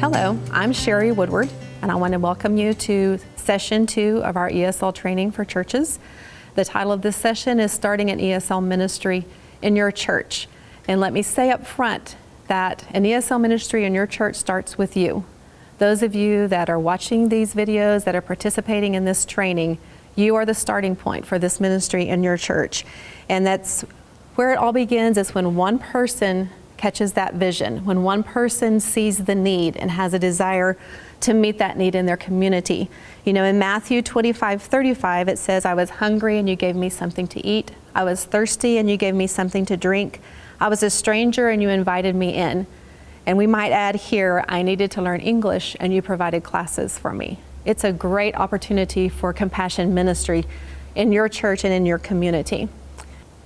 Hello, I'm Sherry Woodward, and I want to welcome you to session 2 of our ESL training for churches. The title of this session is Starting an ESL Ministry in Your Church. And let me say up front that an ESL ministry in your church starts with you. Those of you that are watching these videos, that are participating in this training, you are the starting point for this ministry in your church. And that's where it all begins, is when one person catches that vision, when one person sees the need and has a desire to meet that need in their community. You know, in Matthew 25:35, it says, I was hungry and you gave me something to eat. I was thirsty and you gave me something to drink. I was a stranger and you invited me in. And we might add here, I needed to learn English and you provided classes for me. It's a great opportunity for compassion ministry in your church and in your community.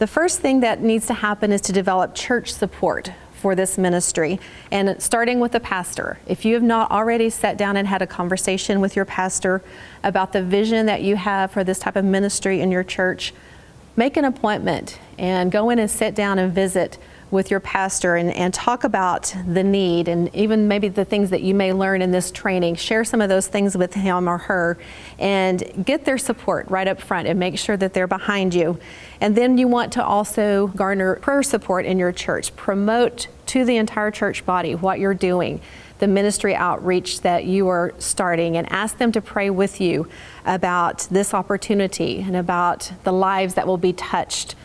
The first thing that needs to happen is to develop church support for this ministry, and starting with the pastor. If you have not already sat down and had a conversation with your pastor about the vision that you have for this type of ministry in your church, make an appointment and go in and sit down and visit with your pastor and talk about the need and even maybe the things that you may learn in this training. Share some of those things with him or her and get their support right up front and make sure that they're behind you. And then you want to also garner prayer support in your church. Promote to the entire church body what you're doing, the ministry outreach that you are starting, and ask them to pray with you about this opportunity and about the lives that will be touched,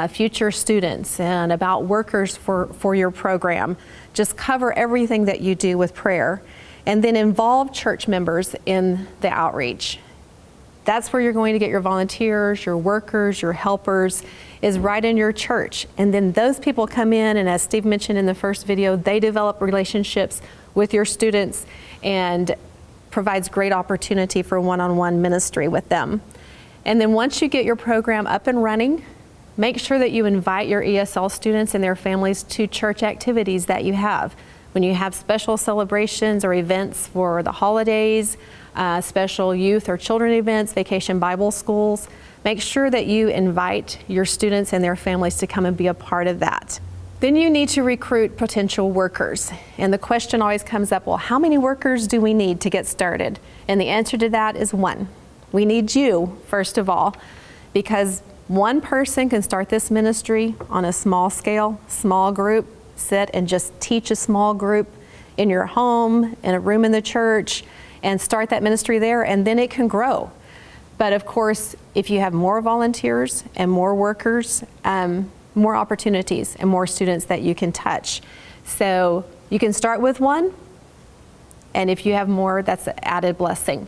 future students, and about workers for your program. Just cover everything that you do with prayer, and then involve church members in the outreach. That's where you're going to get your volunteers, your workers, your helpers, is right in your church. And then those people come in, and as Steve mentioned in the first video, they develop relationships with your students and provides great opportunity for one-on-one ministry with them. And then once you get your program up and running, make sure that you invite your ESL students and their families to church activities that you have. When you have special celebrations or events for the holidays, special youth or children events, vacation Bible schools, make sure that you invite your students and their families to come and be a part of that. Then you need to recruit potential workers. And the question always comes up, well, how many workers do we need to get started? And the answer to that is one. We need you, first of all, because one person can start this ministry on a small scale, small group, sit and just teach a small group in your home, in a room in the church, and start that ministry there, and then it can grow. But of course, if you have more volunteers and more workers, more opportunities and more students that you can touch. So you can start with one, and if you have more, that's an added blessing.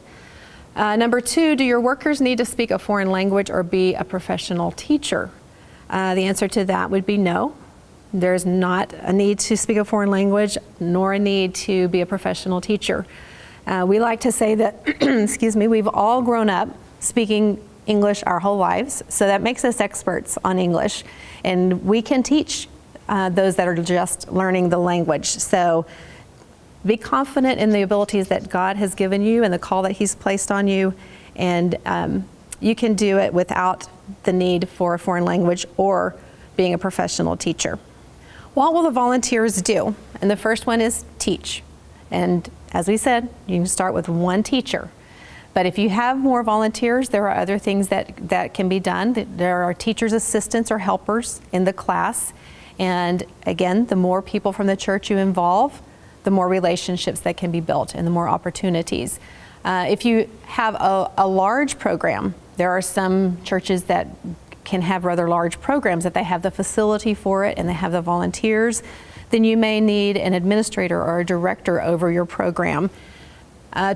Number 2, do your workers need to speak a foreign language or be a professional teacher? The answer to that would be no. There's not a need to speak a foreign language, nor a need to be a professional teacher. We like to say that, excuse me, we've all grown up speaking English our whole lives, so that makes us experts on English, and we can teach those that are just learning the language. So be confident in the abilities that God has given you and the call that He's placed on you, and you can do it without the need for a foreign language or being a professional teacher. What will the volunteers do? And the first one is teach. And as we said, you can start with one teacher. But if you have more volunteers, there are other things that can be done. There are teachers' assistants or helpers in the class. And again, the more people from the church you involve, the more relationships that can be built and the more opportunities. If you have a large program, there are some churches that can have rather large programs, that they have the facility for it and they have the volunteers, then you may need an administrator or a director over your program.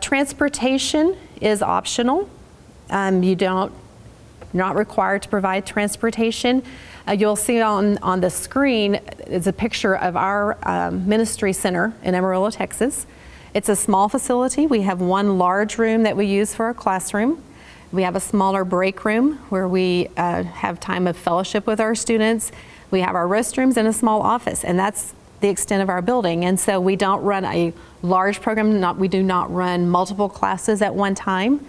Transportation is optional. You're not required to provide transportation. You'll see on the screen is a picture of our ministry center in Amarillo, Texas. It's a small facility. We have one large room that we use for a classroom. We have a smaller break room where we have time of fellowship with our students. We have our restrooms and a small office, and that's the extent of our building. And so we don't run a large program. We do not run multiple classes at one time.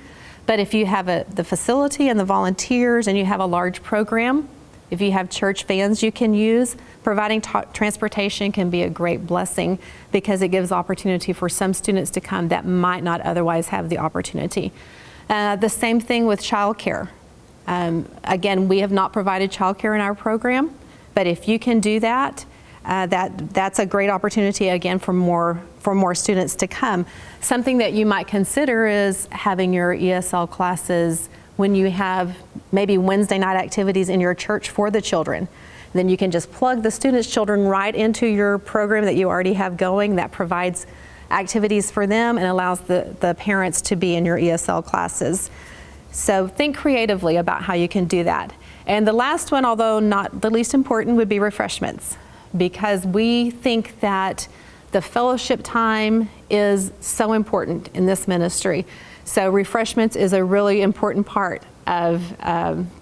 But if you have the facility and the volunteers and you have a large program, If you have church vans you can use, providing transportation can be a great blessing because it gives opportunity for some students to come that might not otherwise have the opportunity. The same thing with childcare. Again, we have not provided childcare in our program, but if you can do that, that's a great opportunity again for more students to come. Something that you might consider is having your ESL classes when you have maybe Wednesday night activities in your church for the children. Then you can just plug the students' children right into your program that you already have going that provides activities for them and allows the parents to be in your ESL classes. So think creatively about how you can do that. And the last one, although not the least important, would be refreshments, because we think that the fellowship time is so important in this ministry. So refreshments is a really important part of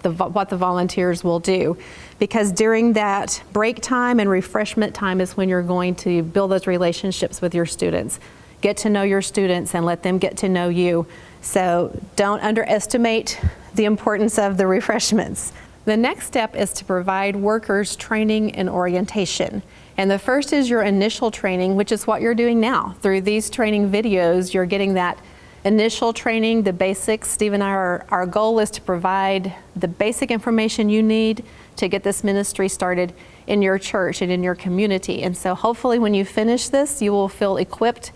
what the volunteers will do, because during that break time and refreshment time is when you're going to build those relationships with your students. Get to know your students and let them get to know you. So don't underestimate the importance of the refreshments. The next step is to provide workers training and orientation. And the first is your initial training, which is what you're doing now. Through these training videos, you're getting that initial training, the basics. Steve and our goal is to provide the basic information you need to get this ministry started in your church and in your community. And so hopefully when you finish this, you will feel equipped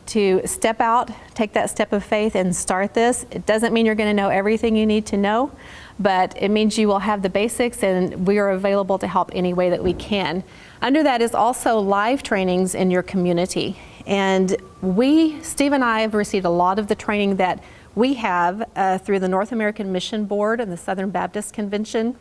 to step out, take that step of faith and start this. It doesn't mean you're going to know everything you need to know, but it means you will have the basics, and we are available to help any way that we can. Under that is also live trainings in your community. And Steve and I have received a lot of the training that we have through the North American Mission Board and the Southern Baptist Convention.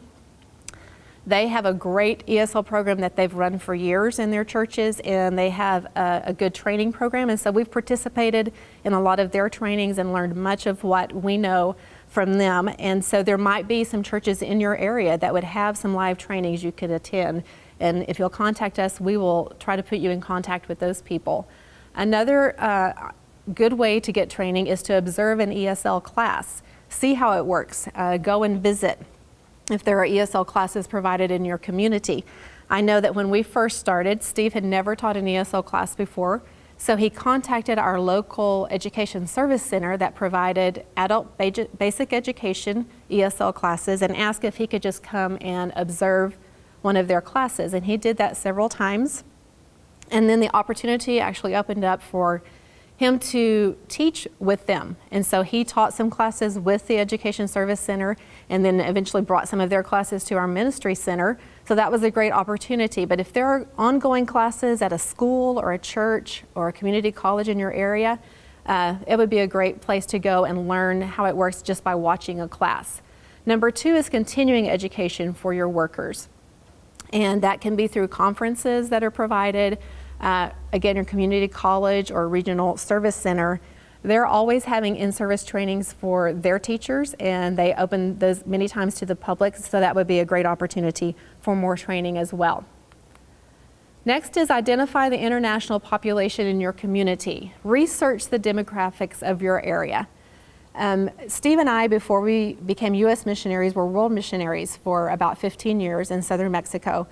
They have a great ESL program that they've run for years in their churches, and they have a good training program. And so we've participated in a lot of their trainings and learned much of what we know from them. And so there might be some churches in your area that would have some live trainings you could attend. And if you'll contact us, we will try to put you in contact with those people. Another good way to get training is to observe an ESL class. See how it works. Go and visit if there are ESL classes provided in your community. I know that when we first started, Steve had never taught an ESL class before, so he contacted our local education service center that provided adult basic education ESL classes and asked if he could just come and observe one of their classes. And he did that several times. And then the opportunity actually opened up for him to teach with them. And so he taught some classes with the Education Service Center and then eventually brought some of their classes to our ministry center. So that was a great opportunity. But if there are ongoing classes at a school or a church or a community college in your area, it would be a great place to go and learn how it works just by watching a class. Number 2 is continuing education for your workers. And that can be through conferences that are provided. Again, your community college or regional service center, they're always having in-service trainings for their teachers, and they open those many times to the public, so that would be a great opportunity for more training as well. Next is identify the international population in your community. Research the demographics of your area. Steve and I, before we became U.S. missionaries, were world missionaries for about 15 years in southern Mexico.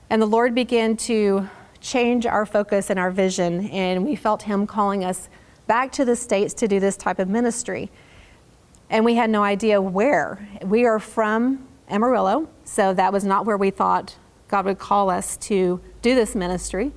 And the Lord began to change our focus and our vision, and we felt Him calling us back to the States to do this type of ministry. And we had no idea where. We are from Amarillo, so that was not where we thought God would call us to do this ministry.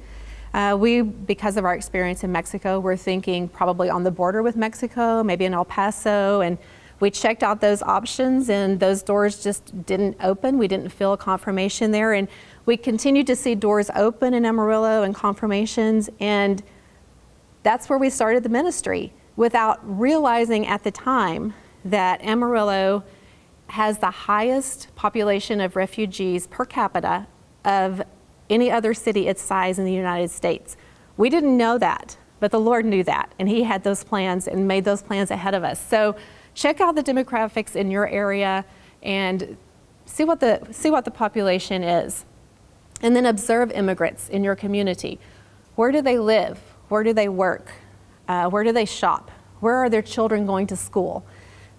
Because of our experience in Mexico, we're thinking probably on the border with Mexico, maybe in El Paso, and we checked out those options and those doors just didn't open. We didn't feel a confirmation there, and we continued to see doors open in Amarillo and confirmations, and that's where we started the ministry without realizing at the time that Amarillo has the highest population of refugees per capita of any other city its size in the United States. We didn't know that, but the Lord knew that, and He had those plans and made those plans ahead of us. So check out the demographics in your area and see what the population is. And then observe immigrants in your community. Where do they live? Where do they work? Where do they shop? Where are their children going to school?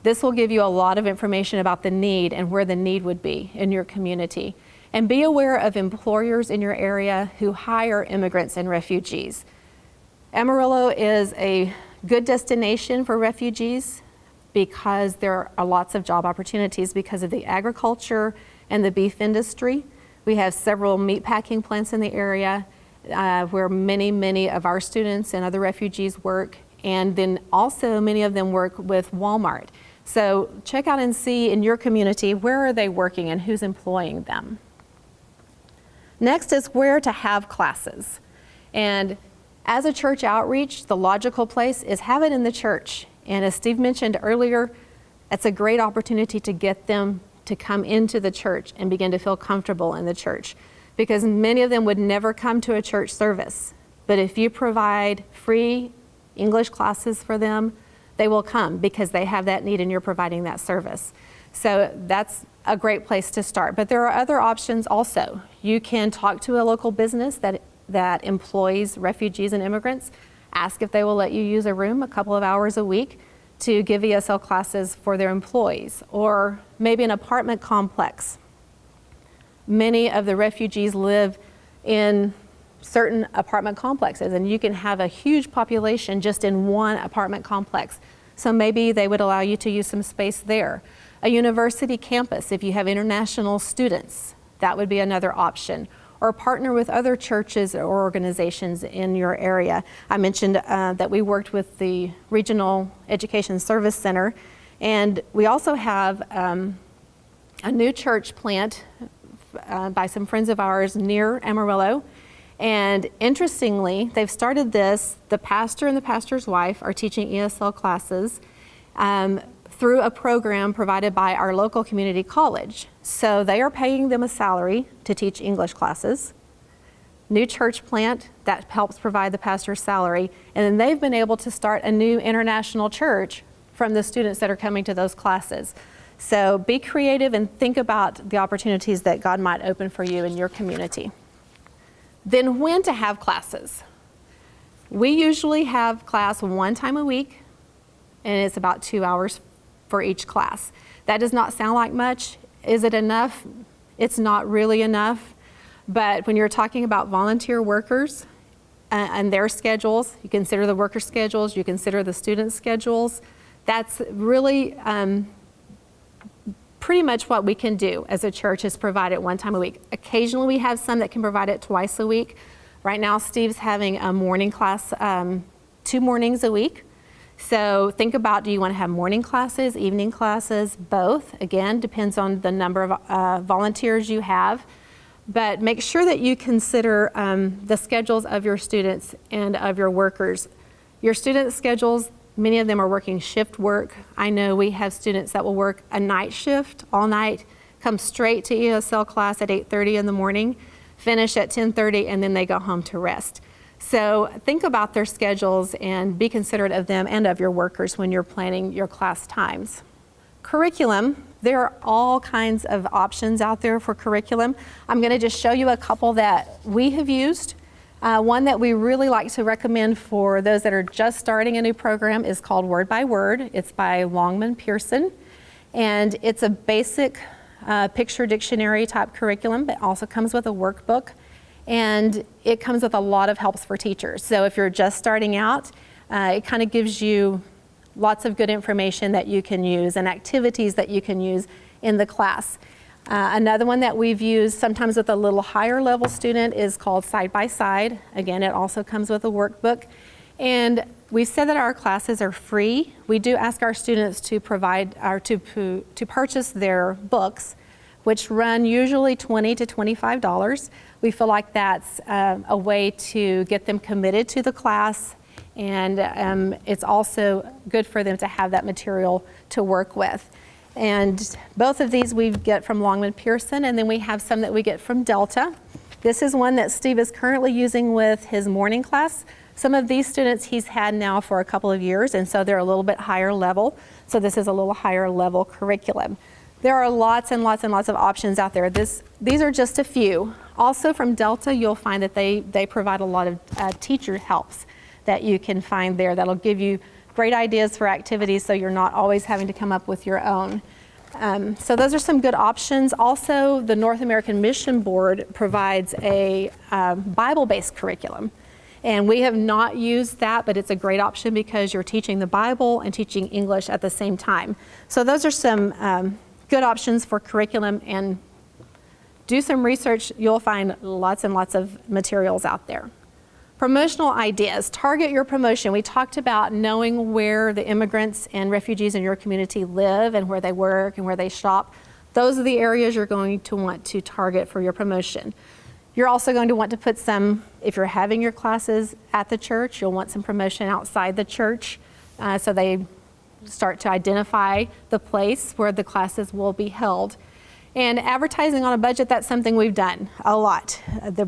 This will give you a lot of information about the need and where the need would be in your community. And be aware of employers in your area who hire immigrants and refugees. Amarillo is a good destination for refugees because there are lots of job opportunities because of the agriculture and the beef industry. We have several meatpacking plants in the area where many of our students and other refugees work, and then also many of them work with Walmart. So check out and see in your community, where are they working and who's employing them. Next is where to have classes. And as a church outreach, the logical place is have it in the church. And as Steve mentioned earlier, it's a great opportunity to get them to come into the church and begin to feel comfortable in the church, because many of them would never come to a church service. But if you provide free English classes for them, they will come because they have that need and you're providing that service. So that's a great place to start. But there are other options also. You can talk to a local business that employs refugees and immigrants. Ask if they will let you use a room a couple of hours a week to give ESL classes for their employees, or maybe an apartment complex. Many of the refugees live in certain apartment complexes, and you can have a huge population just in one apartment complex. So maybe they would allow you to use some space there. A university campus, if you have international students, that would be another option. Or partner with other churches or organizations in your area. I mentioned that we worked with the Regional Education Service Center, and we also have a new church plant by some friends of ours near Amarillo. And interestingly, they've started this, the pastor and the pastor's wife are teaching ESL classes through a program provided by our local community college. So they are paying them a salary to teach English classes. New church plant that helps provide the pastor's salary. And then they've been able to start a new international church from the students that are coming to those classes. So be creative and think about the opportunities that God might open for you in your community. Then when to have classes. We usually have class one time a week, and it's about 2 hours for each class. That does not sound like much. Is it enough? It's not really enough. But when you're talking about volunteer workers and their schedules, you consider the worker schedules, you consider the student schedules, that's really pretty much what we can do as a church is provide it one time a week. Occasionally we have some that can provide it twice a week. Right now Steve's having a morning class 2 mornings a week. So think about, do you want to have morning classes, evening classes, both? Again, depends on the number of volunteers you have. But make sure that you consider the schedules of your students and of your workers. Your student schedules, many of them are working shift work. I know we have students that will work a night shift all night, come straight to ESL class at 8:30 in the morning, finish at 10:30, and then they go home to rest. So think about their schedules and be considerate of them and of your workers when you're planning your class times. Curriculum, there are all kinds of options out there for curriculum. I'm going to just show you a couple that we have used. One that we really like to recommend for those that are just starting a new program is called Word by Word. It's by Longman Pearson, and it's a basic picture dictionary type curriculum, but also comes with a workbook. And it comes with a lot of helps for teachers. So if you're just starting out, it kind of gives you lots of good information that you can use and activities that you can use in the class. Another one that we've used sometimes with a little higher level student is called Side by Side. Again, it also comes with a workbook. And we've said that our classes are free. We do ask our students to provide or to purchase their books, which run usually $20 to $25. We feel like that's a way to get them committed to the class, and it's also good for them to have that material to work with. And both of these we get from Longman Pearson, and then we have some that we get from Delta. This is one that Steve is currently using with his morning class. Some of these students he's had now for a couple of years, and so they're a little bit higher level. So this is a little higher level curriculum. There are lots and lots and lots of options out there. These are just a few. Also from Delta, you'll find that they provide a lot of teacher helps that you can find there that'll give you great ideas for activities so you're not always having to come up with your own. So those are some good options. Also, the North American Mission Board provides a Bible-based curriculum. And we have not used that, but it's a great option because you're teaching the Bible and teaching English at the same time. So those are some good options for curriculum, and do some research. You'll find lots and lots of materials out there. Promotional ideas. Target your promotion. We talked about knowing where the immigrants and refugees in your community live and where they work and where they shop. Those are the areas you're going to want to target for your promotion. You're also going to want to put some, if you're having your classes at the church, you'll want some promotion outside the church so they start to identify the place where the classes will be held. And advertising on a budget, that's something we've done a lot.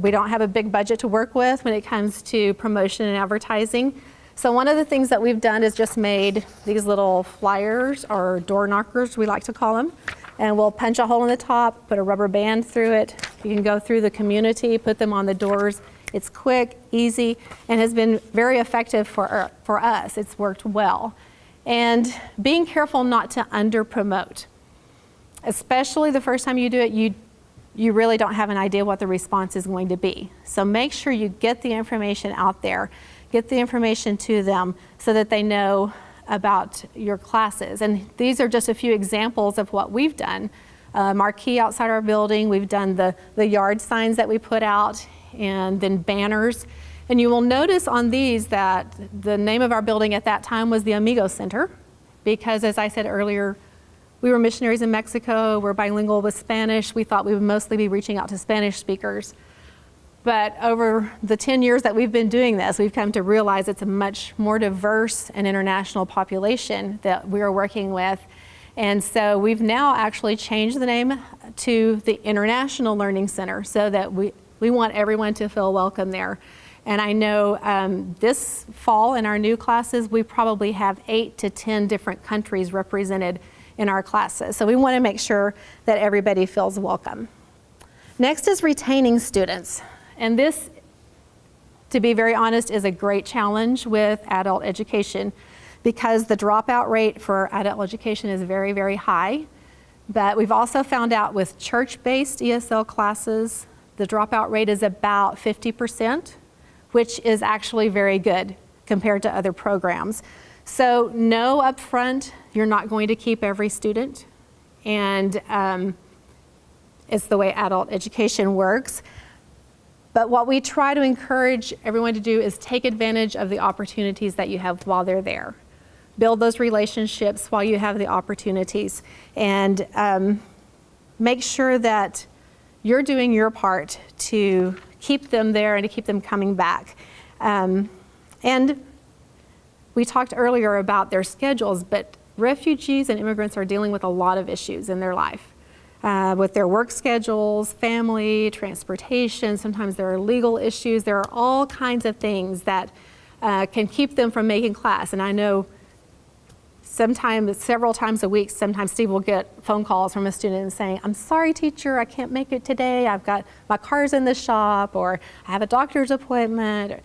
We don't have a big budget to work with when it comes to promotion and advertising. So one of the things that we've done is just made these little flyers, or door knockers, we like to call them. And we'll punch a hole in the top, put a rubber band through it. You can go through the community, put them on the doors. It's quick, easy, and has been very effective for us. It's worked well. And being careful not to under-promote. Especially the first time you do it, you really don't have an idea what the response is going to be. So make sure you get the information out there, get the information to them so that they know about your classes. And these are just a few examples of what we've done. Marquee outside our building, we've done the yard signs that we put out, and then banners. And you will notice on these that the name of our building at that time was the Amigo Center, because as I said earlier, we were missionaries in Mexico, we're bilingual with Spanish. We thought we would mostly be reaching out to Spanish speakers. But over the 10 years that we've been doing this, we've come to realize it's a much more diverse and international population that we are working with. And so we've now actually changed the name to the International Learning Center so that we want everyone to feel welcome there. And I know this fall in our new classes, we probably have 8 to 10 different countries represented in our classes. So we want to make sure that everybody feels welcome. Next is retaining students. And this, to be very honest, is a great challenge with adult education because the dropout rate for adult education is very, very high. But we've also found out with church-based ESL classes, the dropout rate is about 50%, which is actually very good compared to other programs. So know up front, you're not going to keep every student, and it's the way adult education works. But what we try to encourage everyone to do is take advantage of the opportunities that you have while they're there. Build those relationships while you have the opportunities, and make sure that you're doing your part to keep them there and to keep them coming back. And we talked earlier about their schedules, but refugees and immigrants are dealing with a lot of issues in their life. With their work schedules, family, transportation, sometimes there are legal issues. There are all kinds of things that can keep them from making class. And I know sometimes, several times a week, sometimes Steve will get phone calls from a student saying, "I'm sorry, teacher, I can't make it today. I've got my car's in the shop," or "I have a doctor's appointment."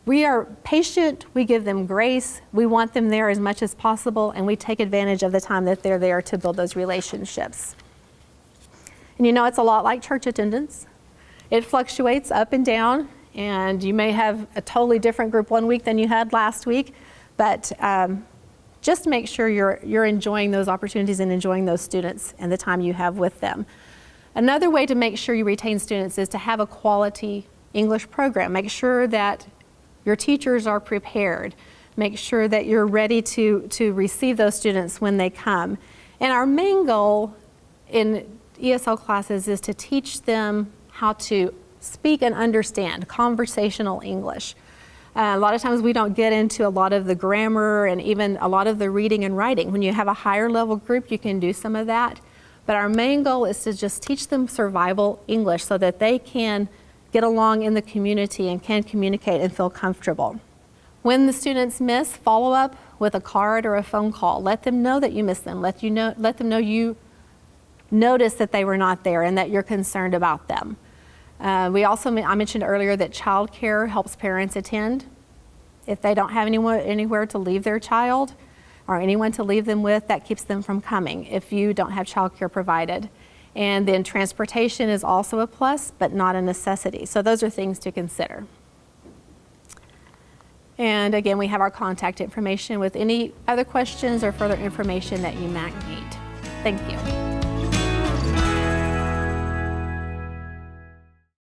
We are patient, we give them grace, we want them there as much as possible, and we take advantage of the time that they're there to build those relationships. And you know, it's a lot like church attendance. It fluctuates up and down, and you may have a totally different group one week than you had last week, but just make sure you're enjoying those opportunities and enjoying those students and the time you have with them. Another way to make sure you retain students is to have a quality English program. Make sure that your teachers are prepared. Make sure that you're ready to receive those students when they come. And our main goal in ESL classes is to teach them how to speak and understand conversational English. A lot of times we don't get into a lot of the grammar and even a lot of the reading and writing. When you have a higher level group, you can do some of that. But our main goal is to just teach them survival English so that they can get along in the community and can communicate and feel comfortable. When the students miss, follow up with a card or a phone call. Let them know that you miss them. Let them know you noticed that they were not there and that you're concerned about them. I mentioned earlier that childcare helps parents attend if they don't have anywhere to leave their child. or anyone to leave them with, that keeps them from coming if you don't have childcare provided. And then transportation is also a plus, but not a necessity. So those are things to consider. And again, we have our contact information with any other questions or further information that you might need. Thank you.